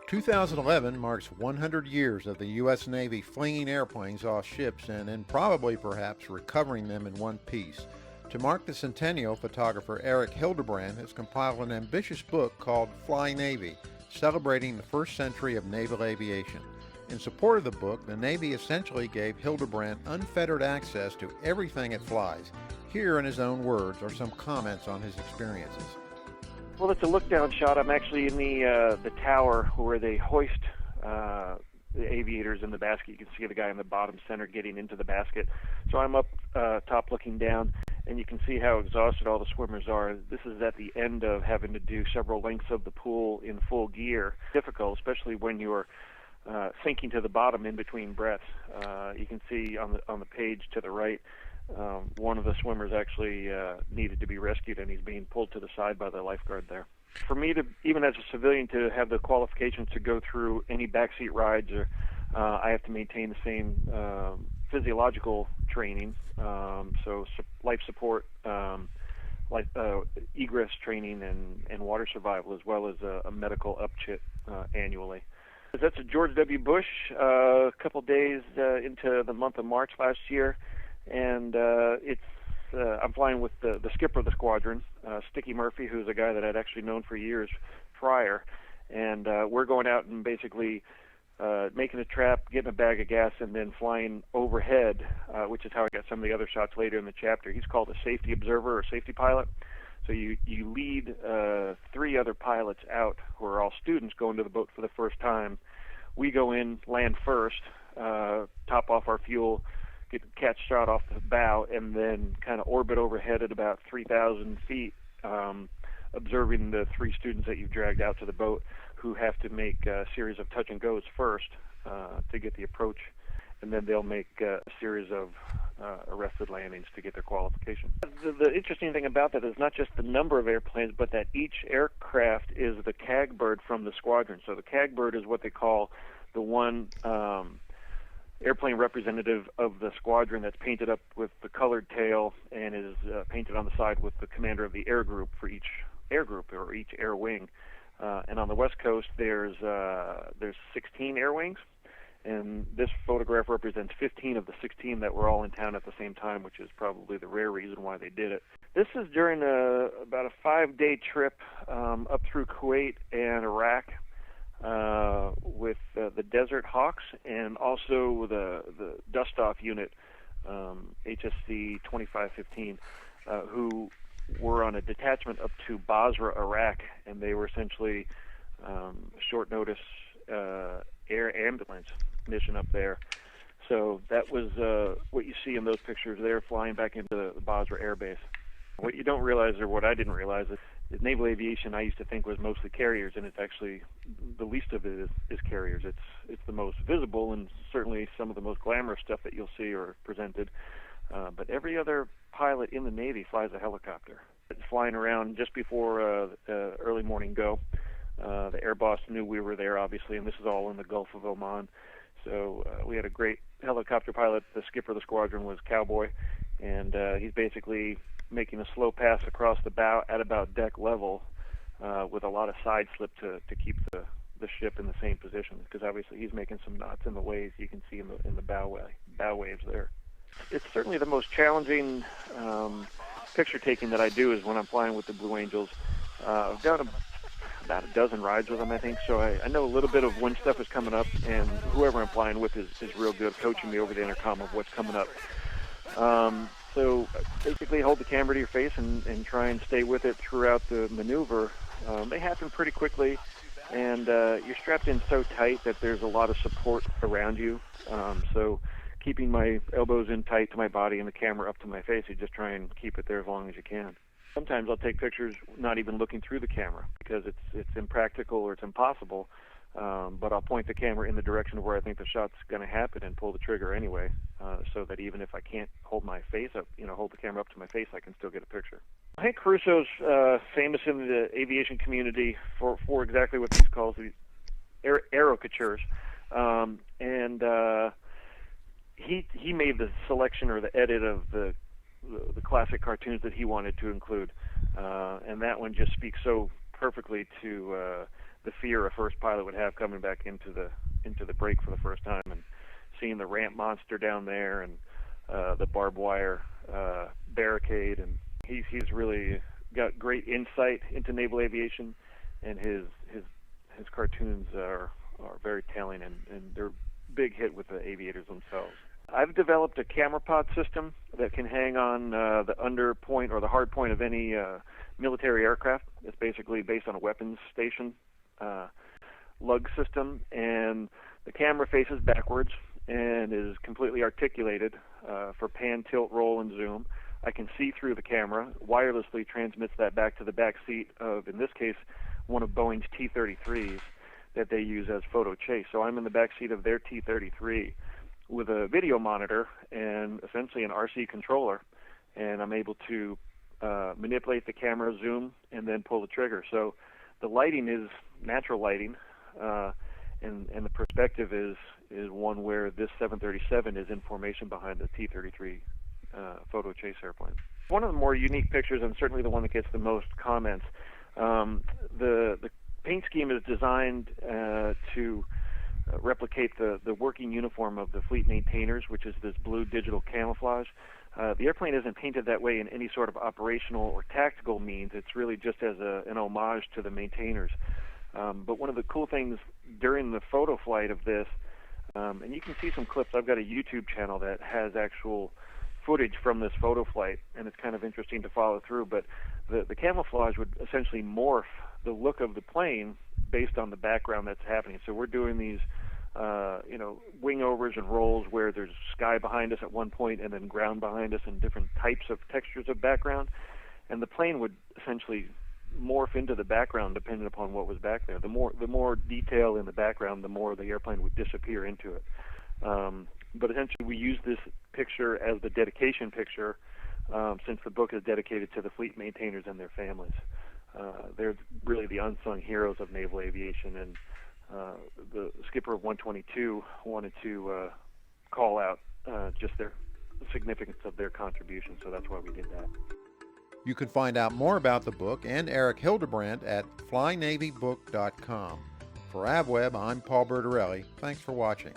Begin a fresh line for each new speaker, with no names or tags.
2011 marks 100 years of the U.S. Navy flinging airplanes off ships and probably perhaps recovering them in one piece. To mark the centennial, photographer Erik Hildebrandt has compiled an ambitious book called Fly Navy, celebrating the first century of naval aviation. In support of the book, the Navy essentially gave Hildebrandt unfettered access to everything it flies. Here, in his own words, are some comments on his experiences.
Well, it's a look-down shot. I'm actually in the tower where they hoist the aviators in the basket. You can see the guy in the bottom center getting into the basket. So I'm up top looking down, and you can see how exhausted all the swimmers are. This is at the end of having to do several lengths of the pool in full gear. Difficult, especially when you're sinking to the bottom in between breaths. You can see on the page to the right, one of the swimmers actually needed to be rescued, and he's being pulled to the side by the lifeguard there. For me, to even as a civilian, to have the qualifications to go through any backseat rides, or I have to maintain the same physiological training, so life support, egress training, and water survival, as well as a medical upchit annually. That's a George W. Bush a couple days into the month of March last year. And I'm flying with the skipper of the squadron, Sticky Murphy, who's a guy that I'd actually known for years prior. And we're going out and basically making a trap, getting a bag of gas, and then flying overhead, which is how I got some of the other shots later in the chapter. He's called a safety observer or safety pilot. So you lead 3 other pilots out who are all students going to the boat for the first time. We go in, land first, top off our fuel, get a catch shot off the bow, and then kind of orbit overhead at about 3,000 feet, observing the 3 students that you've dragged out to the boat, who have to make a series of touch and goes first to get the approach, and then they'll make a series of arrested landings to get their qualification. The interesting thing about that is not just the number of airplanes, but that each aircraft is the CAG Bird from the squadron. So the CAG Bird is what they call the one airplane representative of the squadron that's painted up with the colored tail and is painted on the side with the commander of the air group for each air group or each air wing. And on the West Coast, there's 16 air wings, and this photograph represents 15 of the 16 that were all in town at the same time, which is probably the rare reason why they did it. This is during about a 5-day trip up through Kuwait and Iraq, with the Desert Hawks and also the dust-off unit, HSC 2515, who were on a detachment up to Basra, Iraq, and they were essentially a short-notice air ambulance mission up there. So that was what you see in those pictures there, flying back into the Basra Air Base. What you don't realize, or what I didn't realize, is that naval aviation I used to think was mostly carriers, and it's actually the least of it is carriers. It's the most visible, and certainly some of the most glamorous stuff that you'll see are presented. But every other pilot in the Navy flies a helicopter. It's flying around just before early morning go. The air boss knew we were there, obviously, and this is all in the Gulf of Oman. So we had a great helicopter pilot. The skipper of the squadron was Cowboy, and he's basically making a slow pass across the bow at about deck level with a lot of side slip to keep the ship in the same position, because obviously he's making some knots in the waves you can see in the bow waves there. It's certainly the most challenging picture taking that I do is when I'm flying with the Blue Angels. I've done about a dozen rides with them, I think, so I know a little bit of when stuff is coming up, and whoever I'm flying with is real good coaching me over the intercom of what's coming up. So basically hold the camera to your face and try and stay with it throughout the maneuver. They happen pretty quickly, and you're strapped in so tight that there's a lot of support around you. So keeping my elbows in tight to my body and the camera up to my face, you just try and keep it there as long as you can. Sometimes I'll take pictures not even looking through the camera because it's impractical or it's impossible, but I'll point the camera in the direction of where I think the shot's going to happen and pull the trigger anyway, so that even if I can't hold my face up, hold the camera up to my face, I can still get a picture. Hank Caruso's famous in the aviation community for exactly what these calls these aerocatures, and he made the selection or the edit of the classic cartoons that he wanted to include, and that one just speaks so perfectly to the fear a first pilot would have coming back into the break for the first time, and seeing the ramp monster down there and the barbed wire barricade. And he's really got great insight into naval aviation, and his cartoons are very telling, and they're a big hit with the aviators themselves. I've developed a camera pod system that can hang on the under point or the hard point of any military aircraft. It's basically based on a weapons station lug system, and the camera faces backwards and is completely articulated for pan, tilt, roll, and zoom. I can see through the camera, wirelessly transmits that back to the back seat of, in this case, one of Boeing's T-33s that they use as Photochase. So I'm in the back seat of their T-33 with a video monitor and essentially an RC controller, and I'm able to manipulate the camera, zoom, and then pull the trigger. So the lighting is natural lighting, and the perspective is one where this 737 is in formation behind the T-33 Photochase airplane. One of the more unique pictures, and certainly the one that gets the most comments, the paint scheme is designed to replicate the working uniform of the fleet maintainers, which is this blue digital camouflage. The airplane isn't painted that way in any sort of operational or tactical means. It's really just as an homage to the maintainers. But one of the cool things during the photo flight of this, and you can see some clips, I've got a YouTube channel that has actual footage from this photo flight, and it's kind of interesting to follow through, but the camouflage would essentially morph the look of the plane based on the background that's happening. So we're doing these wing overs and rolls where there's sky behind us at one point and then ground behind us and different types of textures of background, and the plane would essentially morph into the background depending upon what was back there. The more detail in the background, the more the airplane would disappear into it. But essentially we use this picture as the dedication picture, since the book is dedicated to the fleet maintainers and their families. They're really the unsung heroes of naval aviation, and the skipper of 122 wanted to call out just the significance of their contribution, so that's why we did that.
You can find out more about the book and Erik Hildebrandt at flynavybook.com. For AvWeb, I'm Paul Bertorelli. Thanks for watching.